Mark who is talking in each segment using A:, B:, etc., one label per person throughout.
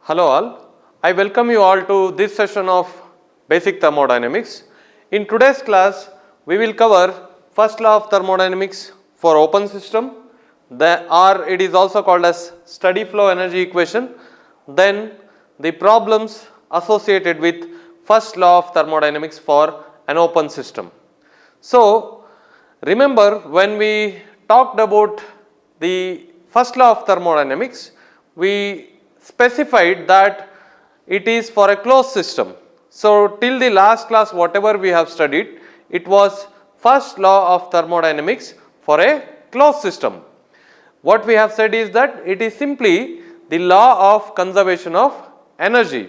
A: Hello all, I welcome you all to this session of Basic Thermodynamics. In today's class, we will cover first law of thermodynamics for open system, or it is also called as steady flow energy equation, then the problems associated with first law of thermodynamics for an open system. So, remember when we talked about the first law of thermodynamics, we specified that it is for a closed system. So, till the last class whatever we have studied, it was first law of thermodynamics for a closed system. What we have said is that it is simply the law of conservation of energy,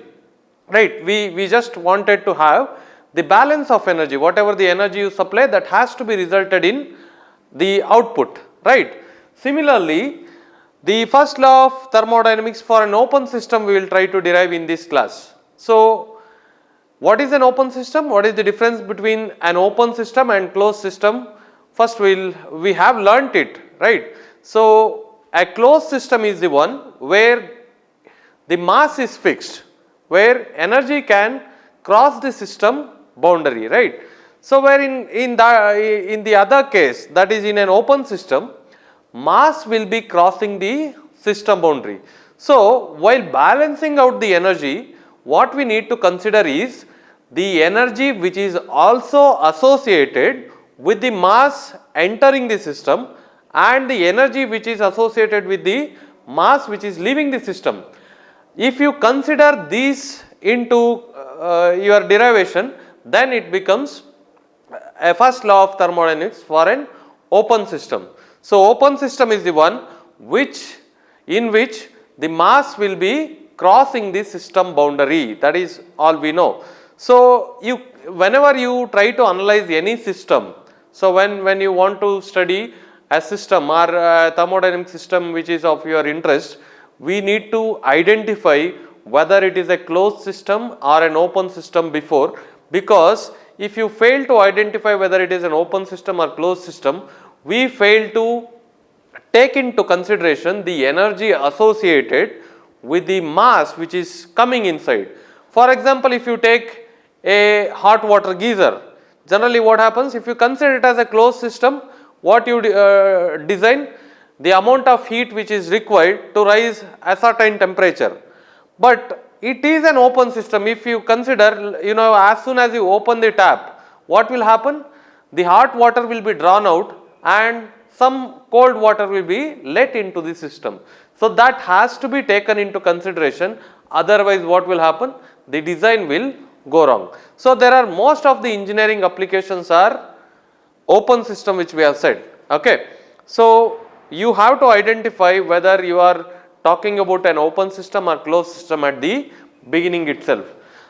A: right. We just wanted to have the balance of energy, whatever the energy you supply, that has to be resulted in the output, right. Similarly, the first law of thermodynamics for an open system we will try to derive in this class. So, what is an open system? What is the difference between an open system and closed system? First we have learnt it, right. So, a closed system is the one where the mass is fixed, where energy can cross the system boundary, right. So, where in the other case, that is in an open system, mass will be crossing the system boundary. So, while balancing out the energy, what we need to consider is the energy which is also associated with the mass entering the system and the energy which is associated with the mass which is leaving the system. If you consider these into your derivation, then it becomes a first law of thermodynamics for an open system. So, open system is the one in which the mass will be crossing the system boundary, that is all we know. So, whenever you try to analyze any system, so when you want to study a system or a thermodynamic system which is of your interest, we need to identify whether it is a closed system or an open system before, because if you fail to identify whether it is an open system or closed system, we fail to take into consideration the energy associated with the mass which is coming inside. For example, if you take a hot water geyser, generally what happens, if you consider it as a closed system, what you design, the amount of heat which is required to rise a certain temperature. But it is an open system. If you consider, as soon as you open the tap, what will happen? The hot water will be drawn out and some cold water will be let into the system. So, that has to be taken into consideration, otherwise what will happen? The design will go wrong. So, there are most of the engineering applications are open system which we have said, okay. So, you have to identify whether you are talking about an open system or closed system at the beginning itself.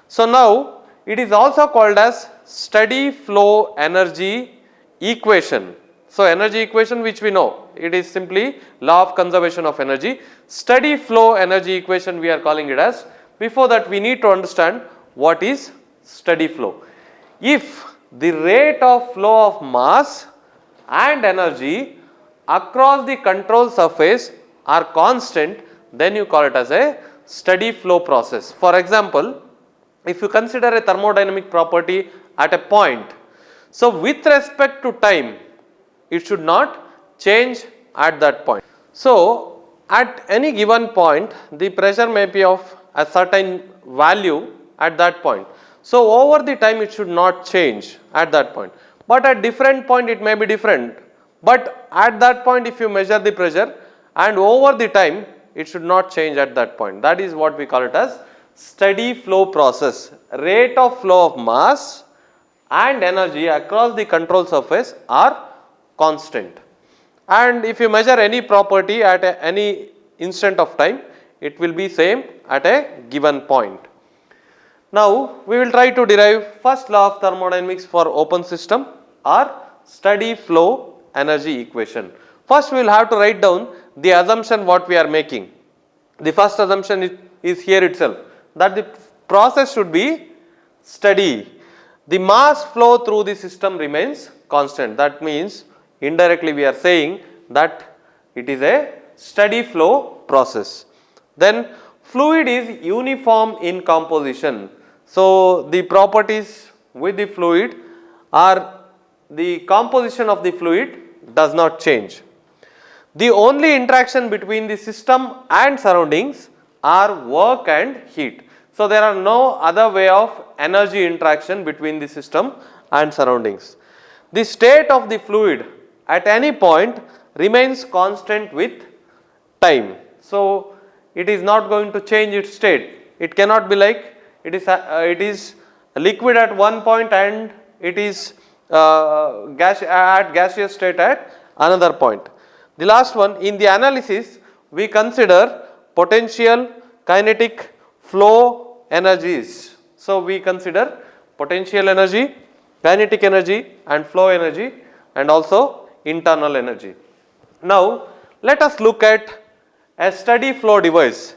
A: So, now it is also called as steady flow energy equation. So, energy equation which we know, it is simply law of conservation of energy. Steady flow energy equation we are calling it as. Before that, we need to understand what is steady flow. If the rate of flow of mass and energy across the control surface are constant, then you call it as a steady flow process. For example, if you consider a thermodynamic property at a point, so with respect to time, it should not change at that point. So, at any given point, the pressure may be of a certain value at that point. So, over the time it should not change at that point, but at different point it may be different. But at that point, if you measure the pressure and over the time, it should not change at that point. That is what we call it as steady flow process. Rate of flow of mass and energy across the control surface are constant, and if you measure any property at any instant of time, it will be same at a given point. Now, we will try to derive first law of thermodynamics for open system or steady flow energy equation. First, we will have to write down the assumption what we are making. The first assumption is here itself, that the process should be steady. The mass flow through the system remains constant. That means indirectly we are saying that it is a steady flow process. Then Fluid is uniform in composition. So the properties with the fluid are the composition of the fluid does not change. The only interaction between the system and surroundings are work and heat. So there are no other way of energy interaction between the system and surroundings. The state of the fluid at any point remains constant with time. So it is not going to change its state. It cannot be like it is liquid at one point and it is gaseous state at another point. The last one, in the analysis we consider potential, kinetic, flow energies. So we consider potential energy, kinetic energy and flow energy and also internal energy. Now let us look at a steady flow device.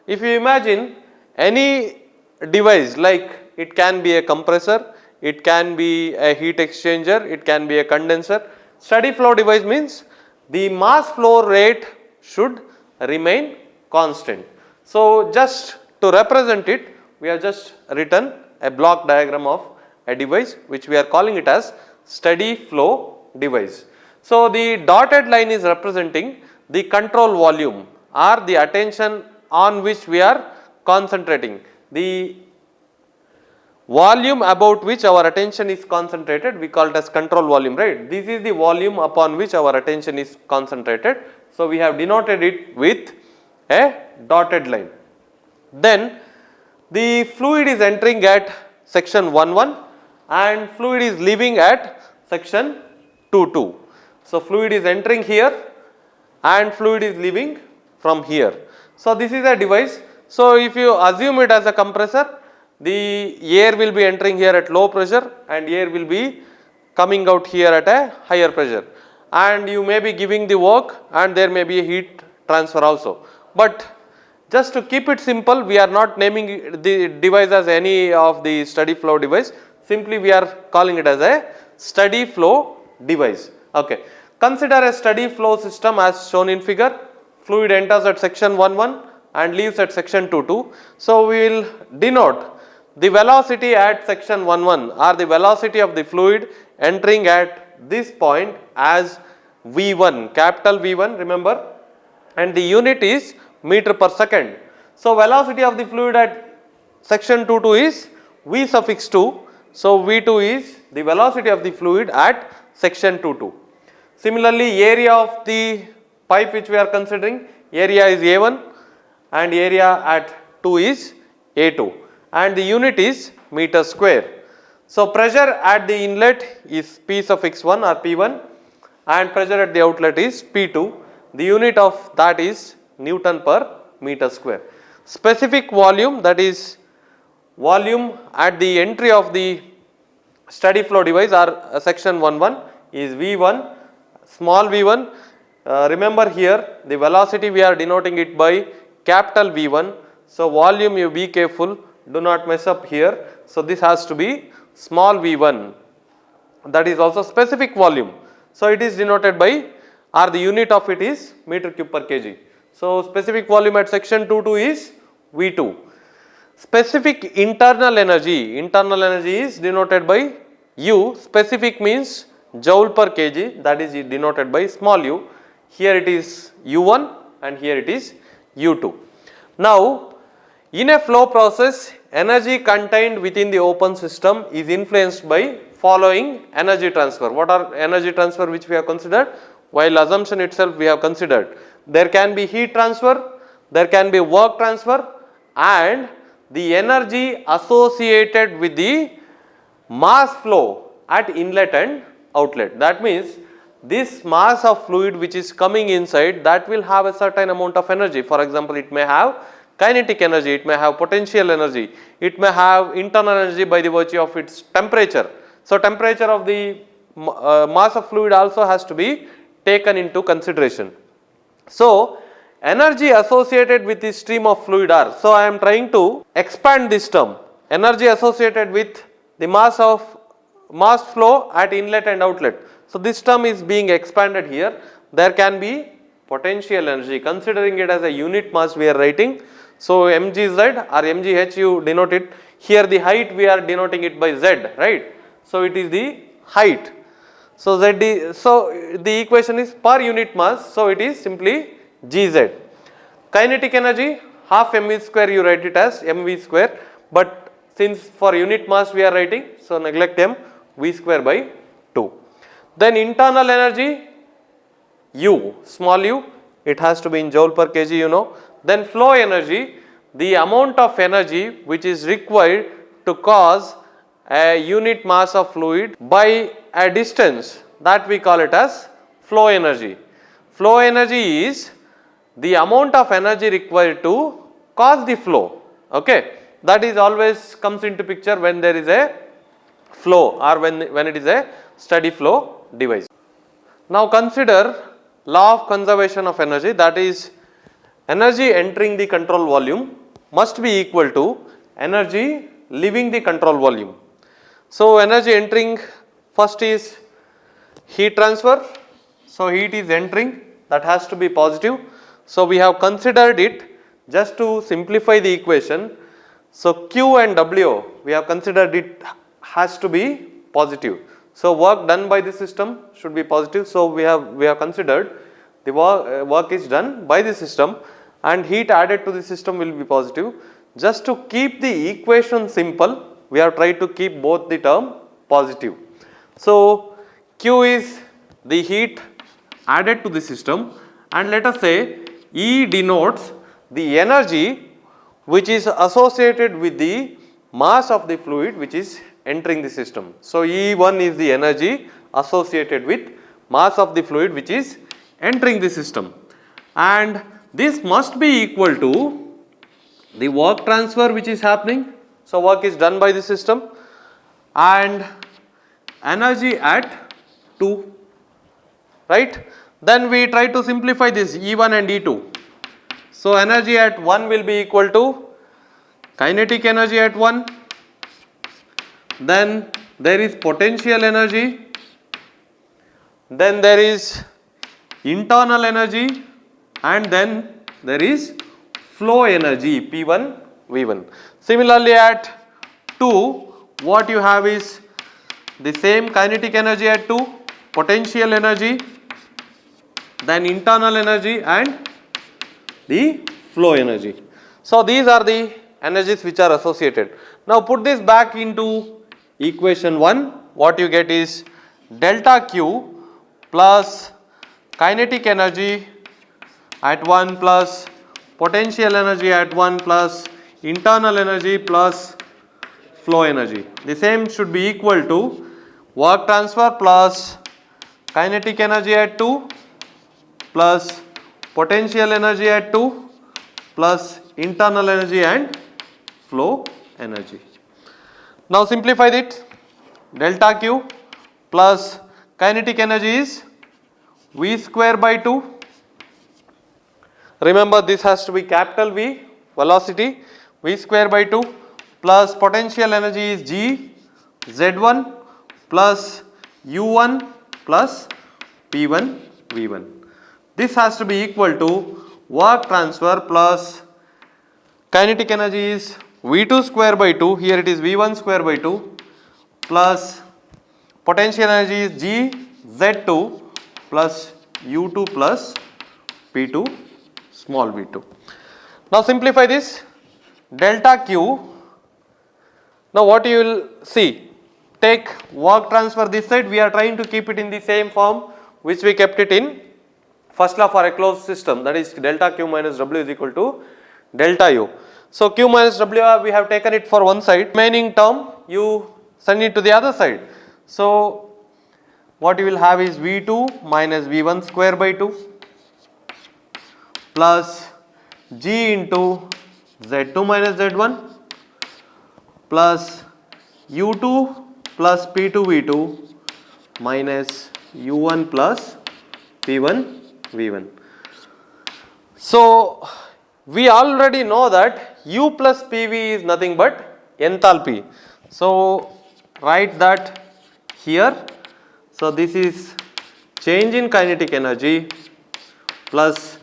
A: If you imagine any device, like it can be a compressor, it can be a heat exchanger, it can be a condenser. Steady flow device means the mass flow rate should remain constant. So just to represent it, we have just written a block diagram of a device which we are calling it as steady flow device. So the dotted line is representing the control volume or the attention on which we are concentrating. The volume about which our attention is concentrated, we call it as control volume, right? This is the volume upon which our attention is concentrated. So we have denoted it with a dotted line. Then the fluid is entering at section 1,1 and fluid is leaving at section 2,2. So fluid is entering here and fluid is leaving from here. So this is a device. So if you assume it as a compressor, the air will be entering here at low pressure and air will be coming out here at a higher pressure, and you may be giving the work and there may be a heat transfer also. But just to keep it simple, we are not naming the device as any of the steady flow device, simply we are calling it as a steady flow device. Okay. Consider a steady flow system as shown in figure. Fluid enters at section 1,1 and leaves at section 2,2. So we will denote the velocity at section 1,1 or the velocity of the fluid entering at this point as V1, capital V1, remember, and the unit is meter per second. So velocity of the fluid at section 2,2 is V suffix 2. So V2 is the velocity of the fluid at section 2,2. Similarly, area of the pipe which we are considering, area is A1 and area at 2 is A2 and the unit is meter square. So pressure at the inlet is P suffix 1 or P1 and pressure at the outlet is P2. The unit of that is Newton per meter square. Specific volume, that is volume at the entry of the steady flow device or section 1,1 is V1, small v1. Remember here the velocity we are denoting it by capital V1. So volume, you be careful, do not mess up here. So this has to be small v1, that is also specific volume. So it is denoted by, or the unit of it is meter cube per kg. So specific volume at section 2,2 is V2. Specific internal energy is denoted by U. Specific means joule per kg, that is denoted by small u. Here it is U1 and here it is U2. Now in a flow process, energy contained within the open system is influenced by following energy transfer. What are energy transfer which we have considered? While assumption itself we have considered. There can be heat transfer, there can be work transfer, and the energy associated with the mass flow at inlet and outlet. That means this mass of fluid which is coming inside, that will have a certain amount of energy. For example, it may have kinetic energy, it may have potential energy, it may have internal energy by the virtue of its temperature. So temperature of the mass of fluid also has to be taken into consideration. So energy associated with the stream of fluid are, so I am trying to expand this term, energy associated with the mass flow at inlet and outlet. So this term is being expanded here. There can be potential energy, considering it as a unit mass we are writing. So mgz or mgh you denote it. Here the height we are denoting it by z, right? So it is the height. So the equation is per unit mass, so it is simply gz. Kinetic energy half mv square, you write it as mv square, but since for unit mass we are writing, so neglect m, v square by 2. Then internal energy U, small u, it has to be in joule per kg, you know. Then flow energy, the amount of energy which is required to cause a unit mass of fluid by a distance, that we call it as flow energy. Flow energy is the amount of energy required to cause the flow, okay. That is always comes into picture when there is a flow or when it is a steady flow device. Now consider law of conservation of energy, that is energy entering the control volume must be equal to energy leaving the control volume. So energy entering, first is heat transfer, so heat is entering, that has to be positive. So we have considered it just to simplify the equation. So Q and W we have considered it has to be positive. So work done by the system should be positive. So we have considered the work is done by the system and heat added to the system will be positive. Just to keep the equation simple, we have tried to keep both the term positive. So Q is the heat added to the system, and let us say E denotes the energy which is associated with the mass of the fluid which is entering the system. So E1 is the energy associated with mass of the fluid which is entering the system, and this must be equal to the work transfer which is happening. So work is done by the system and energy at 2, right. Then we try to simplify this E1 and E2. So energy at 1 will be equal to kinetic energy at 1, then there is potential energy, then there is internal energy, and then there is flow energy P1 V1. Similarly at 2 what you have is the same kinetic energy at 2, potential energy, then internal energy and the flow energy. So these are the energies which are associated. Now put this back into equation 1, what you get is delta Q plus kinetic energy at 1 plus potential energy at 1 plus internal energy plus flow energy. The same should be equal to work transfer plus kinetic energy at 2 plus potential energy at 2 plus internal energy and flow energy. Now simplify it. Delta Q plus kinetic energy is V square by 2. Remember this has to be capital V, velocity, V square by 2 plus potential energy is G Z1 plus U1 plus P1 V1. This has to be equal to work transfer plus kinetic energy is V2 square by 2, here it is V1 square by 2 plus potential energy is G Z2 plus U2 plus P2 small v2. Now simplify this, delta Q. Now what you will see, take work transfer this side, we are trying to keep it in the same form which we kept it in first law for a closed system, that is delta Q minus W is equal to delta U. So Q minus W we have taken it for one side, remaining term you send it to the other side. So what you will have is V2 minus V1 square by 2 plus G into Z2 minus Z1 plus U2 plus P2 V2 minus U1 plus P1 V1. So we already know that U plus PV is nothing but enthalpy. So write that here. So this is change in kinetic energy plus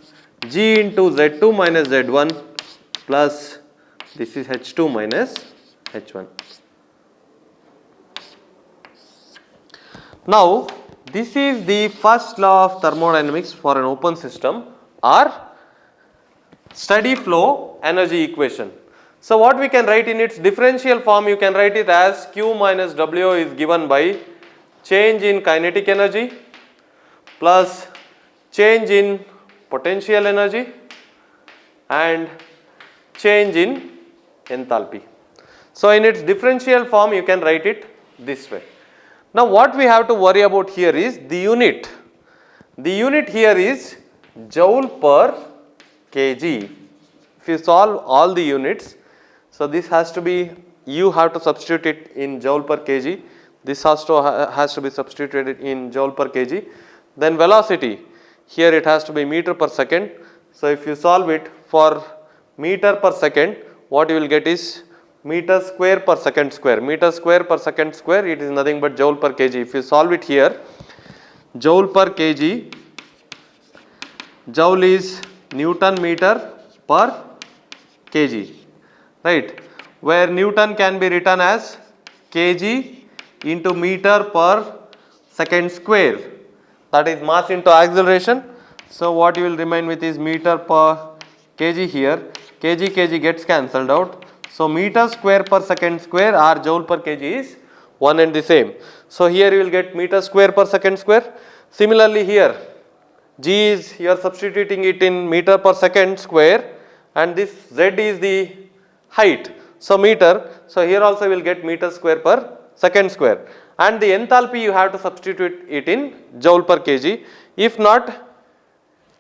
A: G into Z2 minus Z1 plus this is H2 minus H1. Now this is the first law of thermodynamics for an open system or steady flow energy equation. So what we can write in its differential form, you can write it as Q minus W is given by change in kinetic energy plus change in potential energy and change in enthalpy. So in its differential form you can write it this way. Now what we have to worry about here is the unit. The unit here is joule per kg. If you solve all the units, so this has to be, you have to substitute it in joule per kg. This has to be substituted in joule per kg. Then velocity, here it has to be meter per second. So if you solve it for meter per second, what you will get is meter square per second square. Meter square per second square, it is nothing but joule per kg. If you solve it here, joule per kg, joule is Newton meter per kg, right, where Newton can be written as kg into meter per second square, that is mass into acceleration. So what you will remain with is meter per kg here, kg gets cancelled out. So meter square per second square or joule per kg is one and the same. So here you will get meter square per second square. Similarly here, G is, you are substituting it in meter per second square and this Z is the height. So meter, so here also we will get meter square per second square, and the enthalpy you have to substitute it in joule per kg. If not,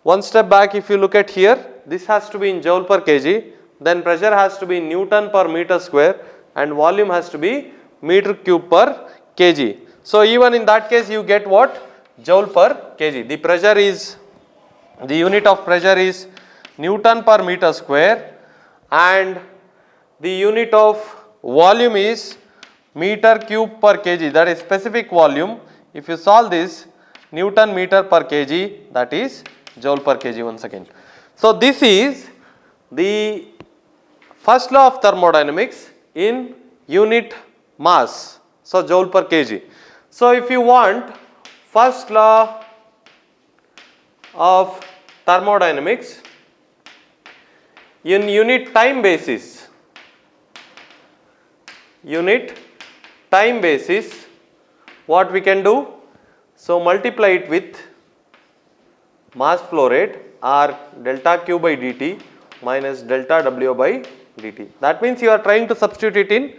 A: one step back, if you look at here, this has to be in joule per kg, then pressure has to be Newton per meter square and volume has to be meter cube per kg. So even in that case you get what? Joule per kg. The pressure is, the unit of pressure is Newton per meter square and the unit of volume is meter cube per kg, that is specific volume. If you solve this, Newton meter per kg, that is joule per kg once again. So this is the first law of thermodynamics in unit mass, so joule per kg. So if you want first law of thermodynamics in unit time basis, what we can do? So multiply it with mass flow rate or delta Q by dt minus delta W by dt. That means you are trying to substitute it in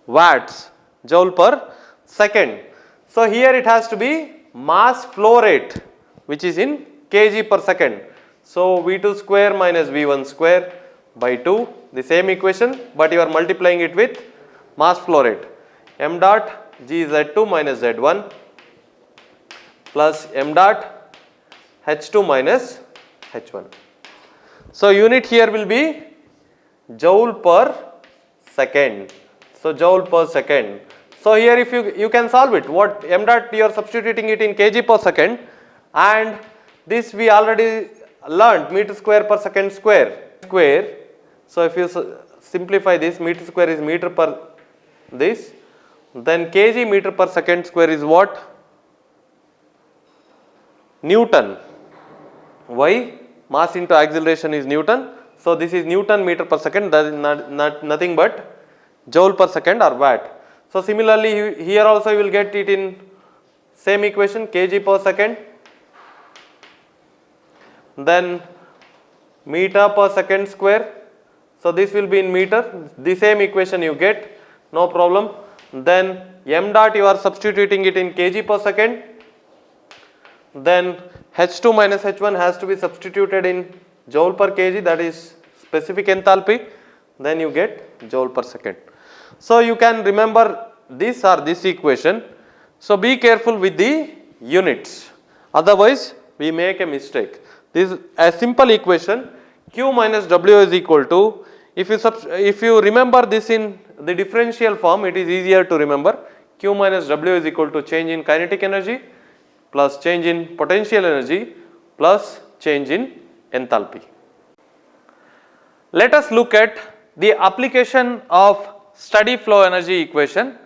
A: watts, joule per second. So here it has to be mass flow rate, which is in kg per second. So V2 square minus V1 square by 2, the same equation, but you are multiplying it with mass flow rate. M dot GZ2 minus Z1 plus M dot H2 minus H1. So unit here will be joule per second. So joule per second. So here if you can solve it, what M dot you are substituting it in kg per second, and this we already learned, meter square per second square. So if you simplify this, meter square is meter per this, then kg meter per second square is what? Newton. Why? Mass into acceleration is Newton. So this is Newton meter per second, that is nothing but joule per second or watt. So similarly here also you will get it in same equation, kg per second, then meter per second square. So this will be in meter, the same equation you get, no problem. Then M dot you are substituting it in kg per second, then H2 minus H1 has to be substituted in joule per kg, that is specific enthalpy, then you get joule per second. So you can remember this or this equation. So be careful with the units, otherwise we make a mistake. This is a simple equation, Q minus W is equal to, if you remember this in the differential form, it is easier to remember. Q minus W is equal to change in kinetic energy plus change in potential energy plus change in enthalpy. Let us look at the application of steady flow energy equation.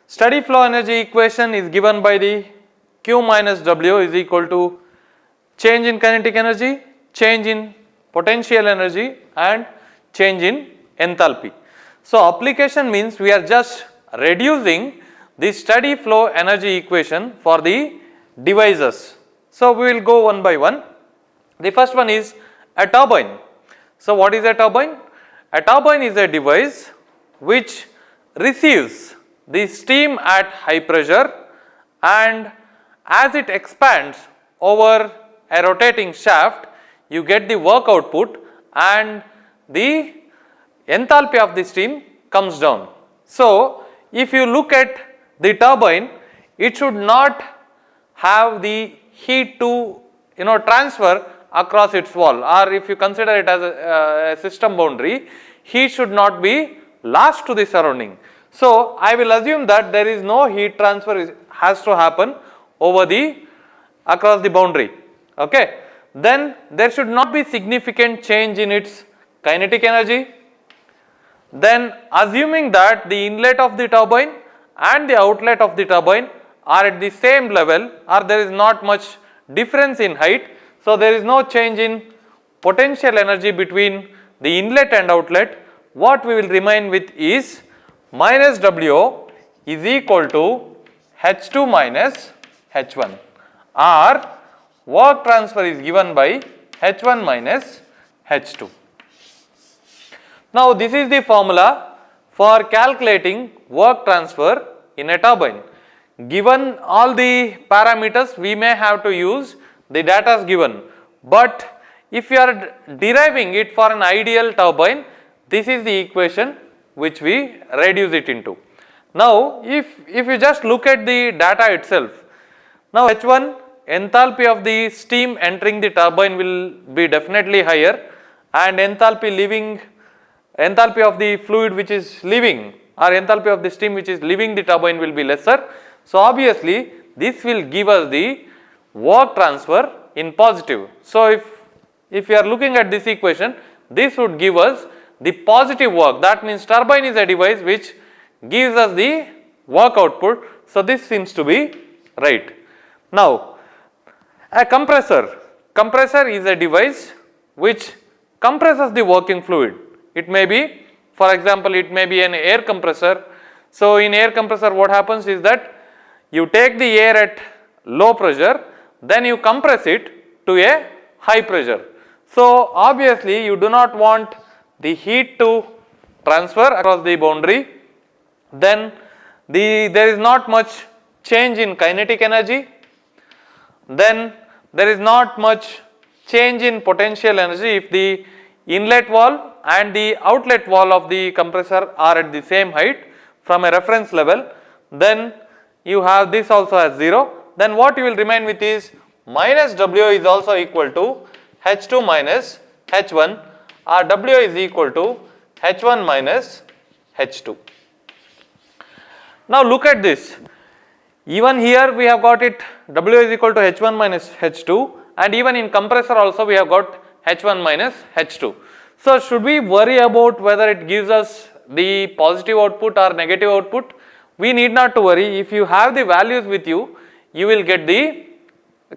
A: Steady flow energy equation is given by the Q minus W is equal to change in kinetic energy, change in potential energy and change in enthalpy. So, application means we are just reducing the steady flow energy equation for the devices. So, we will go one by one. The first one is a turbine. So, what is a turbine? A turbine is a device which receives the steam at high pressure, and as it expands over a rotating shaft, you get the work output and the enthalpy of the steam comes down. So, if you look at the turbine, it should not have the heat to transfer across its wall, or if you consider it as a system boundary, heat should not be lost to the surrounding. So, I will assume that there is no heat transfer has to happen over across the boundary. Okay. Then there should not be significant change in its kinetic energy. Then assuming that the inlet of the turbine and the outlet of the turbine are at the same level, or there is not much difference in height. So, there is no change in potential energy between the inlet and outlet. What we will remain with is minus W is equal to H2 minus H1, or work transfer is given by H1 minus H2. Now, this is the formula for calculating work transfer in a turbine. Given all the parameters, we may have to use the data given, but if you are deriving it for an ideal turbine, this is the equation which we reduce it into. Now, if you just look at the data itself, now H1, enthalpy of the steam entering the turbine will be definitely higher, and enthalpy of the fluid which is leaving, or enthalpy of the steam which is leaving the turbine will be lesser. So, obviously this will give us the work transfer in positive. So, if you are looking at this equation, this would give us the positive work. That means turbine is a device which gives us the work output. So, this seems to be right. Now, a compressor is a device which compresses the working fluid. It may be, for example, it may be an air compressor. So, in air compressor what happens is that you take the air at low pressure, then you compress it to a high pressure. So, obviously you do not want the heat to transfer across the boundary, then there is not much change in kinetic energy, then there is not much change in potential energy if the inlet wall and the outlet wall of the compressor are at the same height from a reference level, then you have this also as 0. Then what you will remain with is minus W is also equal to H2 minus H1, or W is equal to H1 minus H2. Now look at this, even here we have got it W is equal to H1 minus H2, and even in compressor also we have got H1 minus H2. So, should we worry about whether it gives us the positive output or negative output? We need not to worry. If you have the values with you, you will get the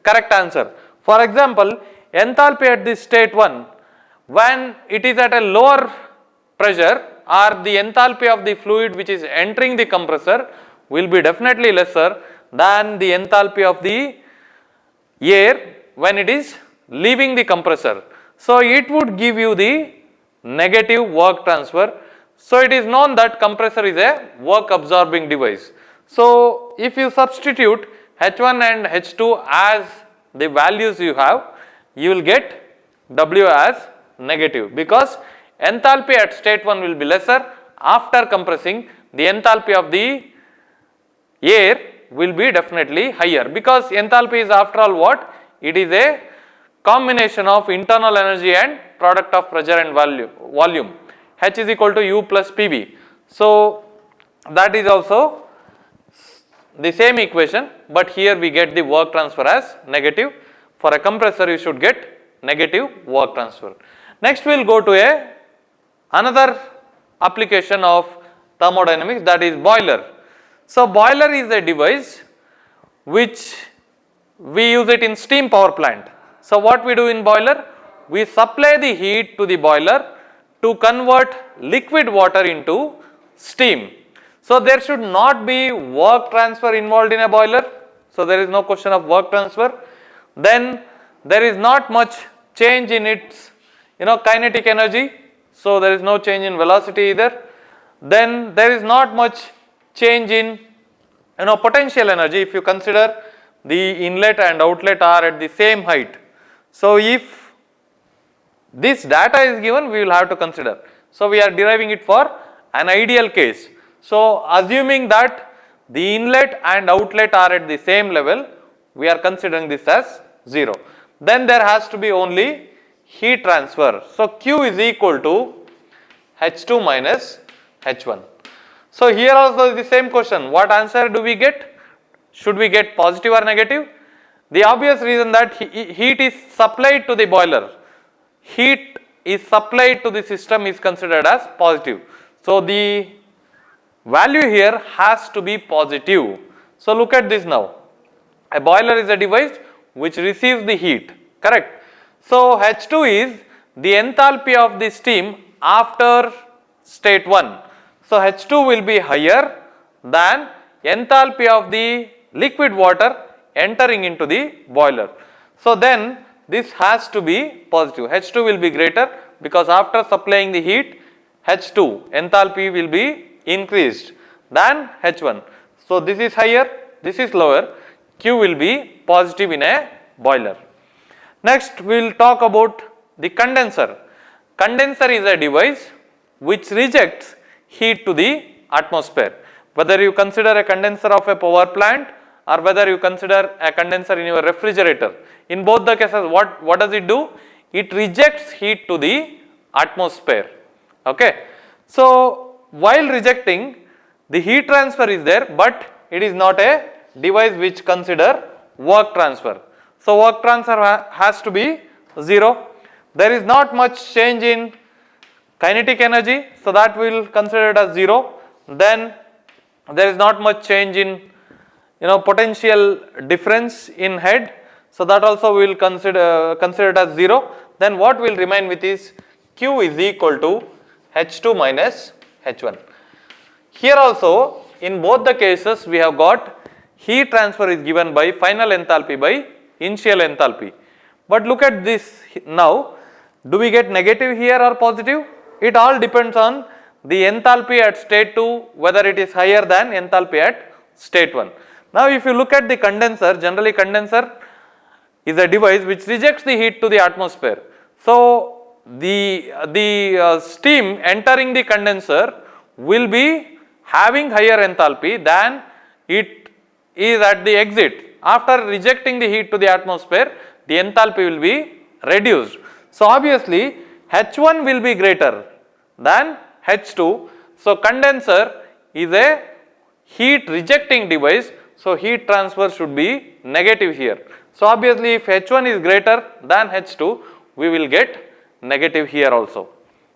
A: correct answer. For example, enthalpy at the state 1, when it is at a lower pressure, or the enthalpy of the fluid which is entering the compressor will be definitely lesser than the enthalpy of the air when it is leaving the compressor. So, it would give you the negative work transfer. So, it is known that compressor is a work absorbing device. So, if you substitute H1 and H2 as the values you have, you will get W as negative, because enthalpy at state 1 will be lesser. After compressing, the enthalpy of the air will be definitely higher, because enthalpy is after all what? It is a combination of internal energy and product of pressure and volume. H is equal to U plus PV. So, that is also the same equation, but here we get the work transfer as negative. For a compressor, you should get negative work transfer. Next, we will go to a another application of thermodynamics, that is boiler. So boiler is a device which we use it in steam power plant. So what we do in boiler? We supply the heat to the boiler to convert liquid water into steam. So there should not be work transfer involved in a boiler. So there is no question of work transfer. Then there is not much change in its kinetic energy. So there is no change in velocity either. Then there is not much change in potential energy if you consider the inlet and outlet are at the same height. So if this data is given, we will have to consider. So we are deriving it for an ideal case. So assuming that the inlet and outlet are at the same level, we are considering this as 0. Then there has to be only heat transfer. So Q is equal to H2 minus H1. So here also is the same question. What answer do we get? Should we get positive or negative? The obvious reason that heat is supplied to the boiler, heat is supplied to the system is considered as positive. So the value here has to be positive. So look at this now. A boiler is a device which receives the heat, correct? So H2 is the enthalpy of the steam after state 1. So H2 will be higher than enthalpy of the liquid water entering into the boiler. So then this has to be positive. H2 will be greater because after supplying the heat, H2 enthalpy will be increased than H1. So this is higher, this is lower. Q will be positive in a boiler. Next we will talk about the condenser. Condenser is a device which rejects heat to the atmosphere. Whether you consider a condenser of a power plant or whether you consider a condenser in your refrigerator, in both the cases what does it do? It rejects heat to the atmosphere. Okay. So while rejecting, the heat transfer is there, but it is not a device which consider work transfer. So work transfer has to be 0. There is not much change in kinetic energy, so that we will consider it as 0. Then there is not much change in potential difference in head, so that also we will consider it as 0. Then what will remain with is Q is equal to H2 minus H1. Here also in both the cases we have got heat transfer is given by final enthalpy by initial enthalpy. But look at this now, do we get negative here or positive? It all depends on the enthalpy at state 2, whether it is higher than enthalpy at state 1. Now if you look at the condenser, generally condenser is a device which rejects the heat to the atmosphere. So the steam entering the condenser will be having higher enthalpy than it is at the exit. After rejecting the heat to the atmosphere, the enthalpy will be reduced. So obviously H1 will be greater than H2. So condenser is a heat rejecting device, so heat transfer should be negative here. So obviously if H1 is greater than H2, we will get negative here also.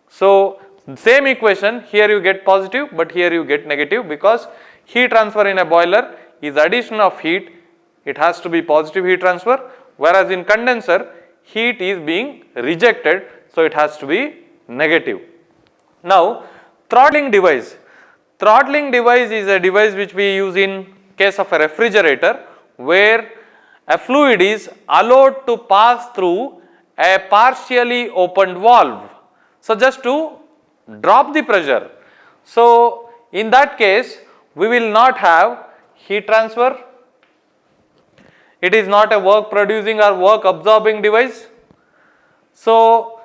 A: So same equation, here you get positive but here you get negative, because heat transfer in a boiler is addition of heat, it has to be positive heat transfer, whereas in condenser heat is being rejected, so it has to be negative. Now throttling device. Throttling device is a device which we use in case of a refrigerator, where a fluid is allowed to pass through a partially opened valve. So just to drop the pressure. So in that case we will not have heat transfer. It is not a work producing or work absorbing device. So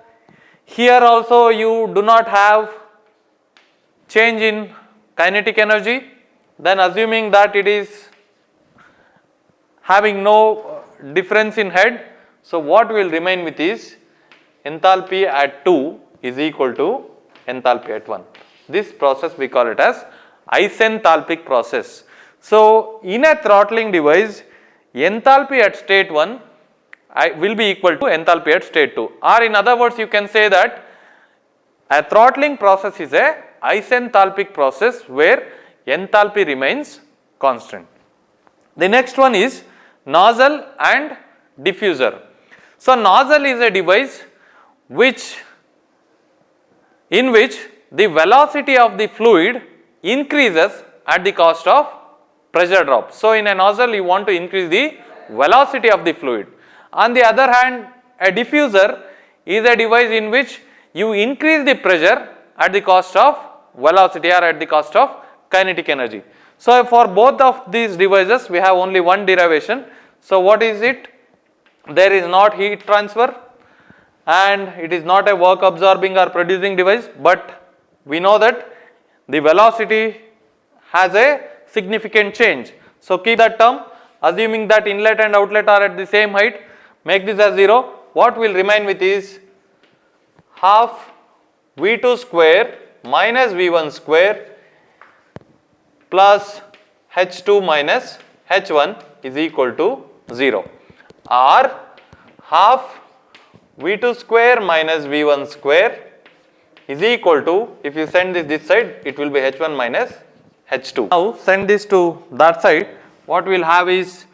A: here also you do not have change in kinetic energy. Then assuming that it is having no difference in head, so what will remain with is enthalpy at 2 is equal to enthalpy at 1. This process we call it as isenthalpic process. So in a throttling device, enthalpy at state 1 will be equal to enthalpy at state 2, or in other words you can say that A throttling process is a isenthalpic process where enthalpy remains constant. The next one is nozzle and diffuser. So nozzle is a device in which the velocity of the fluid increases at the cost of pressure drop. So in a nozzle you want to increase the velocity of the fluid. On the other hand, a diffuser is a device in which you increase the pressure at the cost of velocity or at the cost of kinetic energy. So for both of these devices we have only one derivation. So what is it? There is not heat transfer and it is not a work absorbing or producing device, but we know that the velocity has a significant change. So keep that term, assuming that inlet and outlet are at the same height, make this as 0. What will remain with is half V2 square minus V1 square plus H2 minus H1 is equal to 0, or half V2 square minus V1 square is equal to, if you send this side, it will be H1 minus H2. Now send this to that side, what we will have is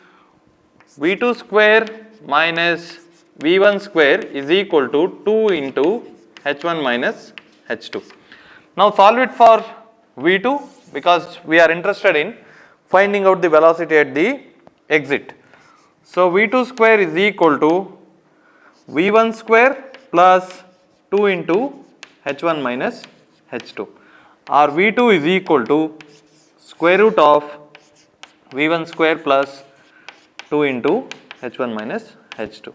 A: V2 square minus V1 square is equal to 2 into H1 minus H2. Now solve it for V2 because we are interested in finding out the velocity at the exit. So V2 square is equal to V1 square plus 2 into H1 minus H2, or V2 is equal to square root of V1 square plus 2 into H1 minus H2.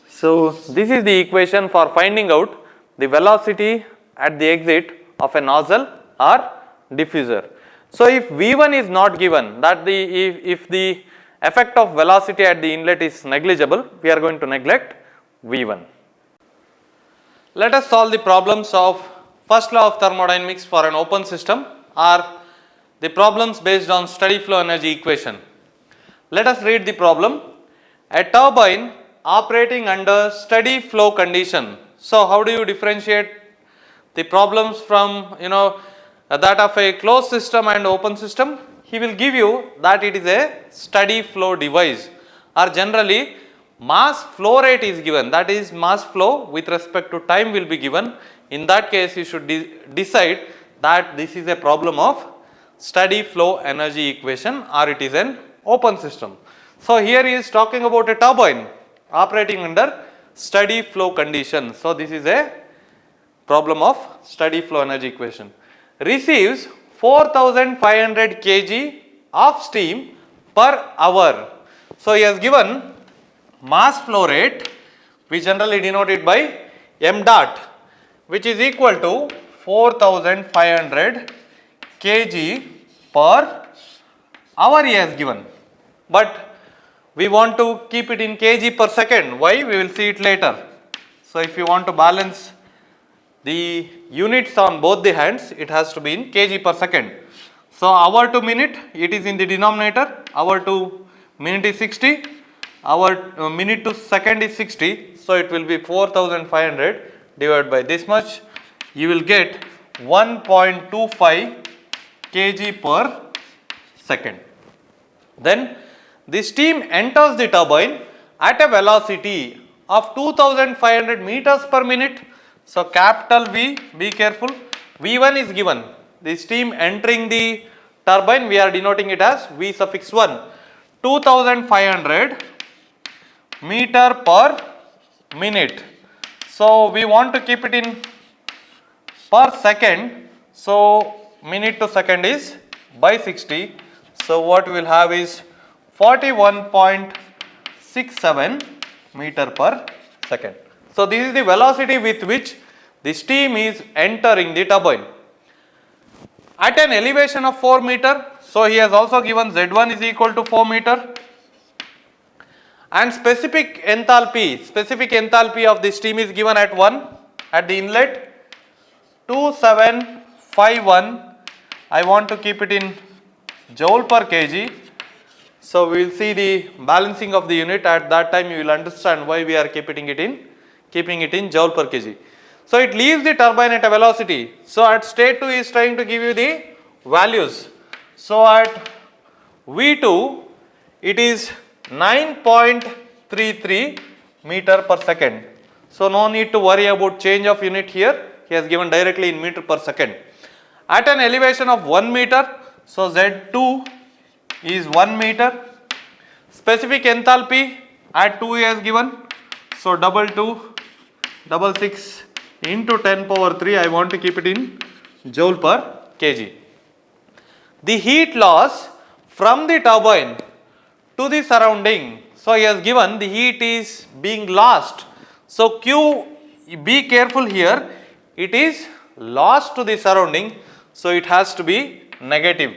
A: So this is the equation for finding out the velocity at the exit of a nozzle or diffuser. So if V1 is not given, that if the effect of velocity at the inlet is negligible, we are going to neglect V1. Let us solve the problems of first law of thermodynamics for an open system, or the problems based on steady flow energy equation. Let us read the problem. A turbine operating under steady flow condition. So how do you differentiate the problems from that of a closed system and open system? He will give you that it is a steady flow device, or generally mass flow rate is given, that is mass flow with respect to time will be given. In that case you should decide that this is a problem of steady flow energy equation or it is an open system. So here he is talking about a turbine operating under steady flow condition. So this is a problem of steady flow energy equation. Receives 4500 kg of steam per hour. So he has given mass flow rate, we generally denote it by m dot, which is equal to 4500 kg per hour he has given, but we want to keep it in kg per second. Why? We will see it later. So if you want to balance the units on both the hands, it has to be in kg per second. So hour to minute, it is in the denominator, hour to minute is 60, hour minute to second is 60, so it will be 4500 divided by this much, you will get 1.25 kg per second. Then the steam enters the turbine at a velocity of 2500 meters per minute. So capital V, be careful, V1 is given, the steam entering the turbine we are denoting it as V suffix 1, 2500 meter per minute. So we want to keep it in per second, so minute to second is by 60, so what we will have is 41.67 meter per second. So this is the velocity with which the steam is entering the turbine. At an elevation of 4 meter, so he has also given Z1 is equal to 4 meter, and specific enthalpy of the steam is given at 1 at the inlet 2751. I want to keep it in joule per kg. So we will see the balancing of the unit. At that time you will understand why we are keeping it in joule per kg. So it leaves the turbine at a velocity. So at state 2 is trying to give you the values. So at V2 it is 9.33 meter per second. So no need to worry about change of unit here. He has given directly in meter per second. At an elevation of 1 meter, so Z2 is 1 meter. Specific enthalpy at 2 he has given. So 2,266 into 10 power 3, I want to keep it in joule per kg. The heat loss from the turbine to the surrounding. So he has given the heat is being lost. So Q, be careful here, it is lost to the surrounding. So it has to be negative.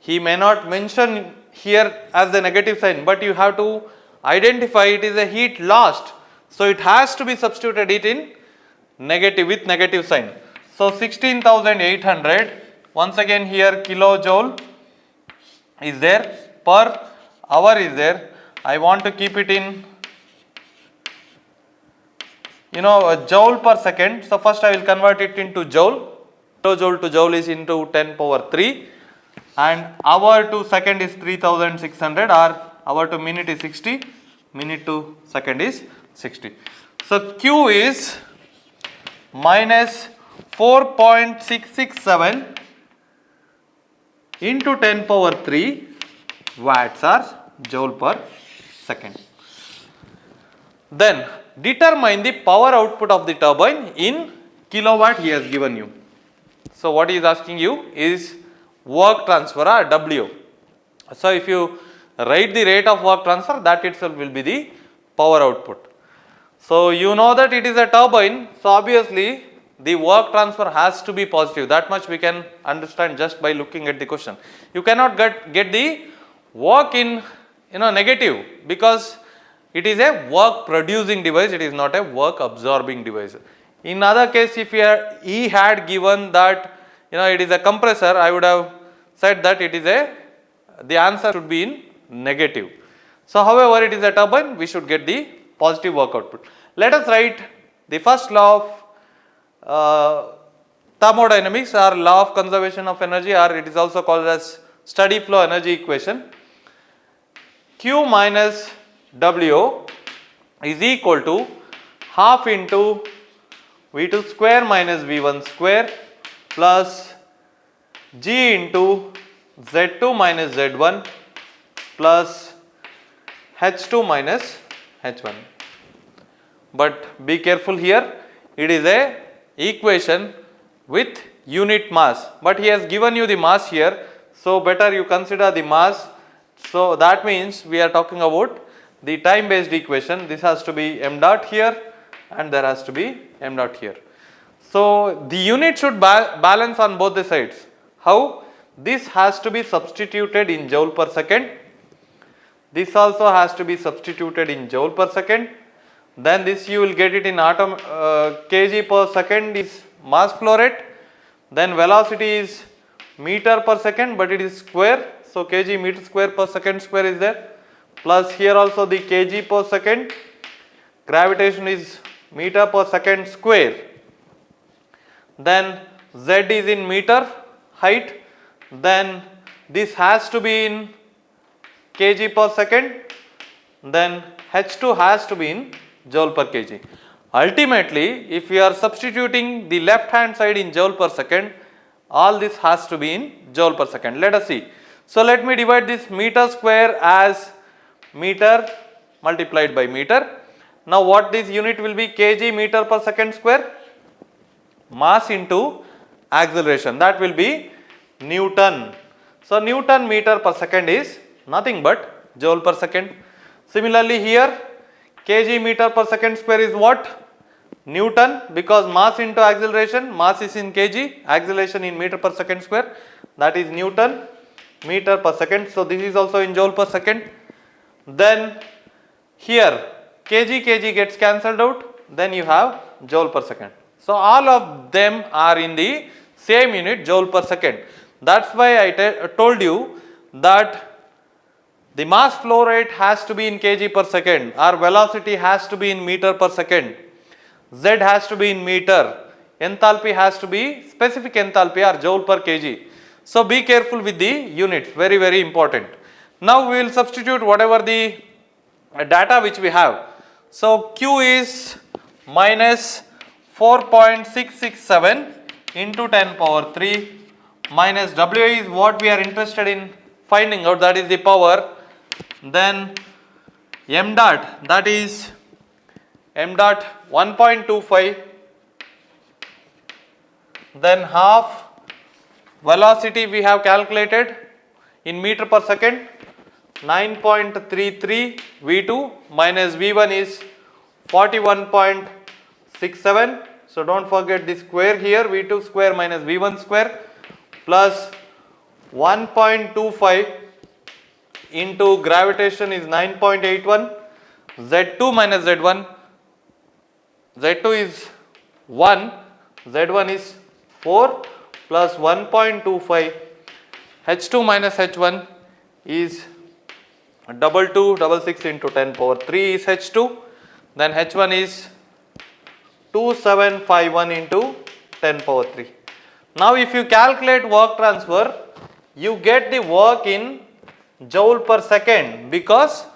A: He may not mention here as the negative sign, but you have to identify it is a heat lost. So it has to be substituted it in negative with negative sign. So 16,800, once again here kilojoule is there, per hour is there. I want to keep it in a joule per second. So first I will convert it into joule. Kilojoule to joule is into 10 power 3 and hour to second is 3600 or hour to minute is 60, minute to second is 60. So Q is minus 4.667 into 10 power 3 watts or joule per second. Then determine the power output of the turbine in kilowatt he has given you. So what he is asking you is work transfer or W. So if you write the rate of work transfer, that itself will be the power output. So you know that it is a turbine, so obviously the work transfer has to be positive. That much we can understand just by looking at the question. You cannot get the work in negative, because it is a work producing device, it is not a work absorbing device. In other case, if he had given that it is a compressor, I would have said that the answer should be in negative. So however it is a turbine, we should get the positive work output. Let us write the first law of thermodynamics, or law of conservation of energy, or it is also called as steady flow energy equation. Q minus W is equal to half into V2 square minus V1 square plus G into Z2 minus Z1 plus H2 minus H1. But be careful here, it is a equation with unit mass, but he has given you the mass here, so better you consider the mass. So that means we are talking about the time based equation. This has to be m dot here and there has to be m dot here. So the unit should balance on both the sides. How? This has to be substituted in joule per second. This also has to be substituted in joule per second. Then this you will get it in kg per second is mass flow rate. Then velocity is meter per second, but it is square. So kg meter square per second square is there. Plus here also the kg per second. Gravitation is meter per second square. Then Z is in meter height. Then this has to be in kg per second. Then H2 has to be in joule per kg. Ultimately, if we are substituting the left hand side in joule per second, all this has to be in joule per second. Let us see. So let me divide this meter square as meter multiplied by meter. Now what this unit will be? Kg meter per second square, mass into acceleration, that will be Newton. So Newton meter per second is nothing but joule per second. Similarly here kg meter per second square is what? Newton, because mass into acceleration, mass is in kg, acceleration in meter per second square, that is Newton meter per second. So this is also in joule per second. Then here kg gets cancelled out, then you have joule per second. So all of them are in the same unit, joule per second. That's why I told you that the mass flow rate has to be in kg per second, or velocity has to be in meter per second. Z has to be in meter. Enthalpy has to be specific enthalpy or joule per kg. So be careful with the units, very very important. Now we will substitute whatever the data which we have. So Q is minus 4.667 into 10 power 3 minus W is what we are interested in finding out, that is the power. Then m dot, that is m dot 1.25, then half velocity we have calculated in meter per second 9.33 V2 minus V1 is 41.67. So don't forget the square here, V2 square minus V1 square plus 1.25 into gravitation is 9.81, Z2 minus Z1, Z2 is 1, Z1 is 4 plus 1.25, H2 minus H1 is 2266 into 10 power 3 is H2, then H1 is 2751 into 10 power 3. Now if you calculate work transfer, you get the work in joule per second, because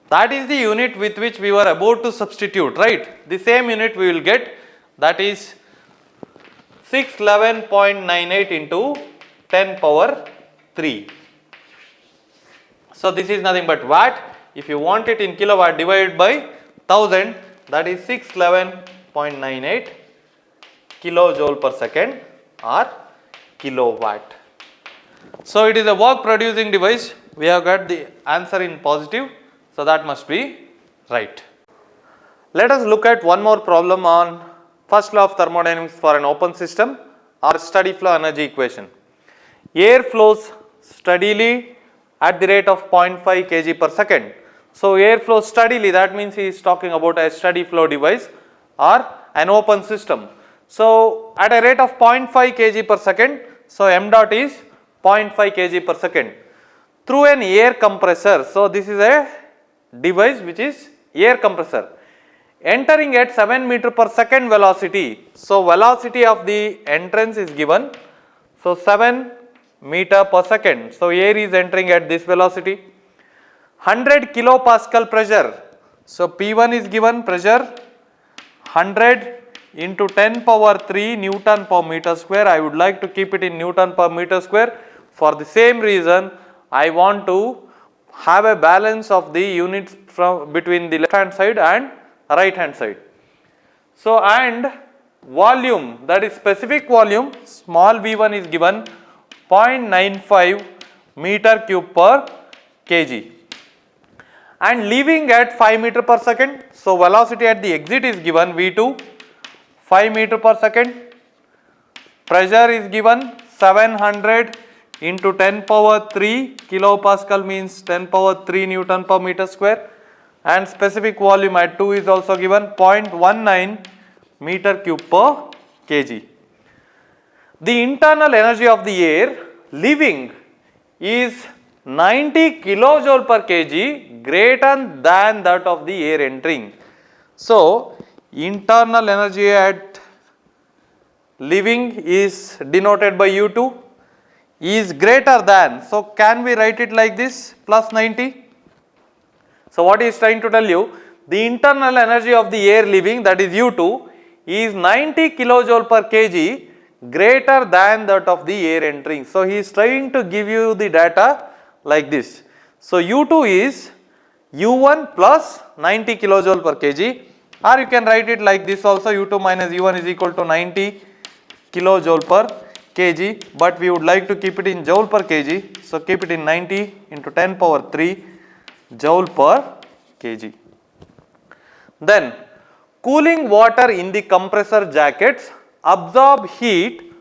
A: that is the unit with which we were about to substitute, right? The same unit we will get, that is 611.98 into 10 power 3. So this is nothing but watt. If you want it in kilowatt, divided by 1000, that is 611.98 kilojoule per second or kilowatt. So it is a work producing device. We have got the answer in positive, so that must be right. Let us look at one more problem on first law of thermodynamics for an open system or steady flow energy equation. Air flows steadily at the rate of 0.5 kg per second. So air flows steadily, that means he is talking about a steady flow device or an open system. So at a rate of 0.5 kg per second, so m dot is 0.5 kg per second through an air compressor. So this is a device which is air compressor entering at 7 meter per second velocity. So velocity of the entrance is given, so 7 meter per second. So air is entering at this velocity. 100 kilopascal pressure. So P1 is given, pressure 100 into 10 power 3 Newton per meter square. I would like to keep it in Newton per meter square. For the same reason, I want to have a balance of the units from between the left hand side and right hand side. So and volume, that is specific volume, small v1 is given 0.95 meter cube per kg and leaving at 5 meter per second. So velocity at the exit is given v2 5 meter per second, pressure is given 700 into 10 power 3 kilopascal means 10 power 3 Newton per meter square, and specific volume at 2 is also given 0.19 meter cube per kg. The internal energy of the air leaving is 90 kilojoule per kg greater than that of the air entering. So internal energy at leaving is denoted by U2 is greater than, so can we write it like this, plus 90. So what he is trying to tell you, the internal energy of the air leaving, that is U2, is 90 kilojoule per kg greater than that of the air entering. So he is trying to give you the data like this. So U2 is U1 plus 90 kilojoule per kg, or you can write it like this also, U2 minus U1 is equal to 90 kilojoule per kg, but we would like to keep it in joule per kg. So keep it in 90 into 10 power 3 joule per kg. Then cooling water in the compressor jackets absorb heat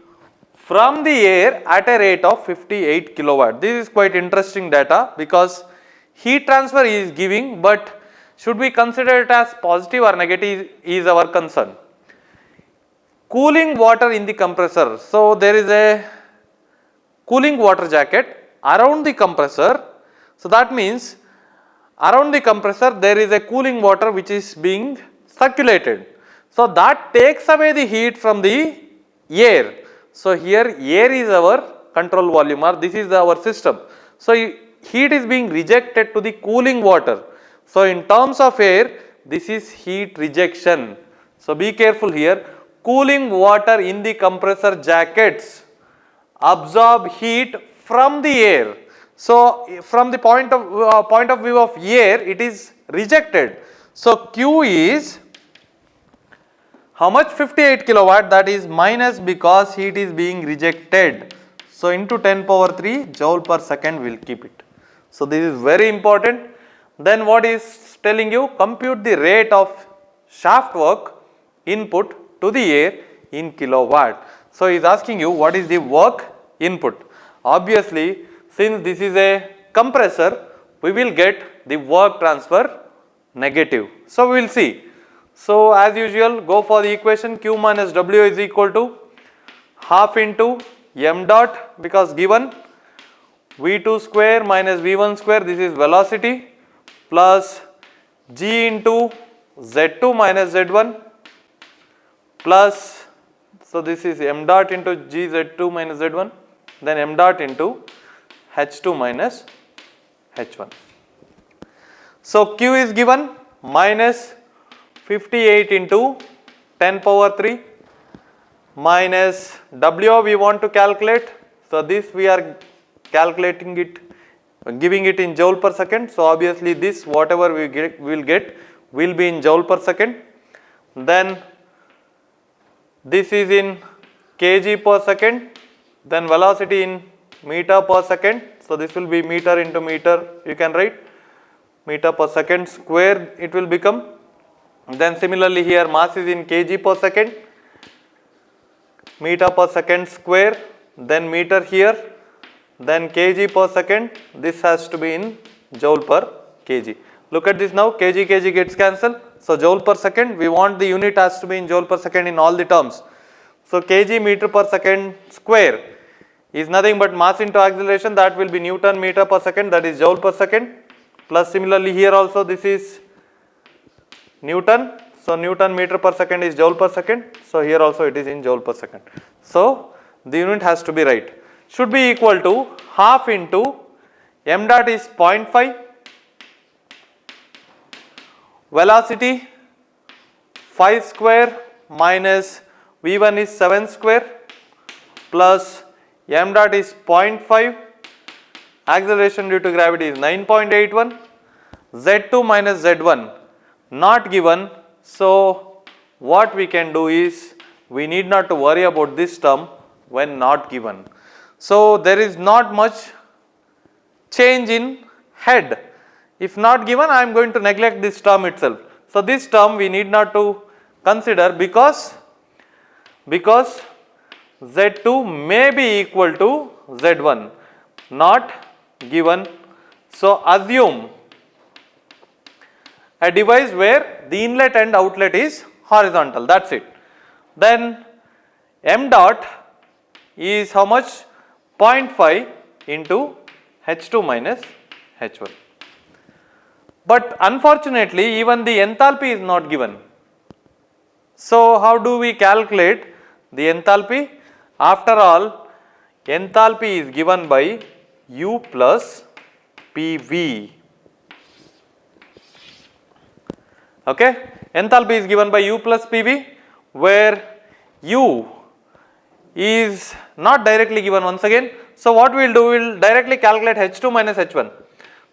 A: from the air at a rate of 58 kilowatt. This is quite interesting data because heat transfer is giving, but should we consider it as positive or negative is our concern. Cooling water in the compressor. So there is a cooling water jacket around the compressor. So that means around the compressor there is a cooling water which is being circulated. So that takes away the heat from the air. So here air is our control volume, or this is our system. So heat is being rejected to the cooling water. So in terms of air, this is heat rejection. So be careful here. Cooling water in the compressor jackets absorb heat from the air. So from the point of view of air, it is rejected. So Q is how much? 58 kilowatt, that is minus because heat is being rejected. So into 10 power 3 joule per second will keep it. So this is very important. Then what is telling you? Compute the rate of shaft work input to the air in kilowatt. So he is asking you what is the work input. Obviously, since this is a compressor, we will get the work transfer negative. So we will see. So as usual, go for the equation. Q minus W is equal to half into m dot, because given V2 square minus V1 square, this is velocity, plus G into Z2 minus Z1 plus, so this is m dot into G Z2 minus Z1, then m dot into H2 minus H1. So Q is given minus 58 into 10 power 3 minus W we want to calculate. So this we are calculating it, giving it in joule per second. So obviously this whatever we will get will be in joule per second. Then this is in kg per second. Then velocity in meter per second. So this will be meter into meter, you can write meter per second square it will become. Then similarly here mass is in kg per second, meter per second square, then meter here, then kg per second, this has to be in joule per kg. Look at this now, kg gets cancelled. So joule per second, we want the unit has to be in joule per second in all the terms. So kg meter per second square is nothing but mass into acceleration, that will be Newton meter per second, that is joule per second, plus similarly here also this is Newton. So Newton meter per second is joule per second. So here also it is in joule per second. So the unit has to be right. Should be equal to half into m dot is 0.5, velocity 5 square minus V1 is 7 square plus m dot is 0.5, acceleration due to gravity is 9.81, Z2 minus Z1 not given. So what we can do is we need not to worry about this term when not given. So there is not much change in head. If not given, I am going to neglect this term itself. So this term we need not to consider because Z2 may be equal to Z1, not given. So assume a device where the inlet and outlet is horizontal, that's it. Then m dot is how much? 0.5 into H2 minus H1. But unfortunately even the enthalpy is not given. So how do we calculate the enthalpy? After all, enthalpy is given by U plus PV. Okay, enthalpy is given by U plus PV, where U is not directly given once again. So what we will do, we will directly calculate H2 minus H1.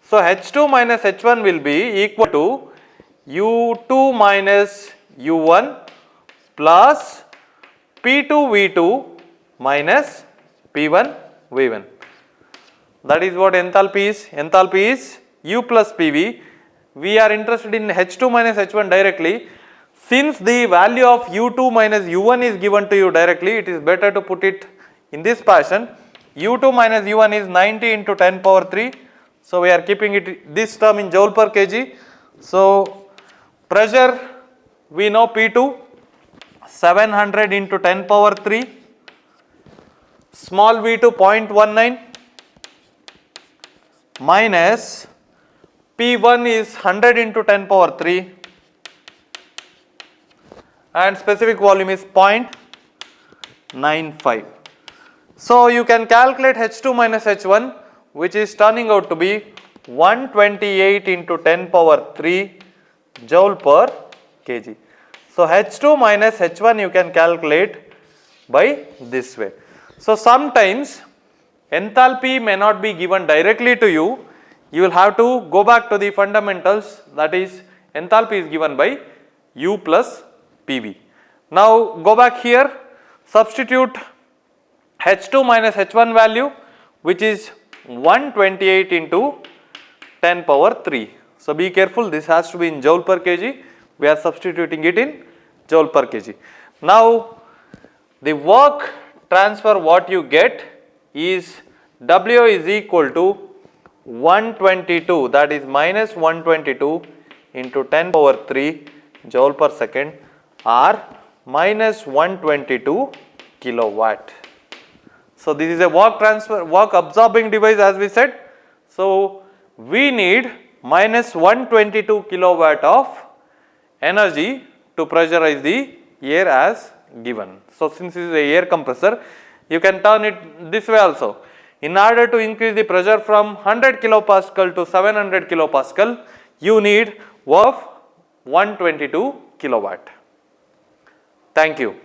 A: So H2 minus H1 will be equal to U2 minus U1 plus P2 V2 minus P1 V1. That is what enthalpy is. Enthalpy is U plus PV. We are interested in H2 minus H1 directly. Since the value of U2 minus U1 is given to you directly, it is better to put it in this fashion. U2 minus U1 is 90 into 10 power 3. So we are keeping it this term in joule per kg. So pressure we know P2 700 into 10 power 3, small v2 0.19 minus P1 is 100 into 10 power 3, and specific volume is 0.95. So you can calculate H2 minus H1, which is turning out to be 128 into 10 power 3 joule per kg. So H2 minus H1 you can calculate by this way. So sometimes enthalpy may not be given directly to you. You will have to go back to the fundamentals, that is enthalpy is given by U plus PV. Now go back here, substitute H2 minus H1 value, which is 128 into 10 power 3. So be careful, this has to be in joule per kg. We are substituting it in joule per kg. Now the work transfer what you get is W is equal to 122, that is minus 122 into 10 power 3 joule per second, or minus 122 kilowatt. So this is a work absorbing device, as we said. So we need minus 122 kilowatt of energy to pressurize the air as given. So since this is a air compressor, you can turn it this way also. In order to increase the pressure from 100 kilopascal to 700 kilopascal, you need work of 122 kilowatt. Thank you.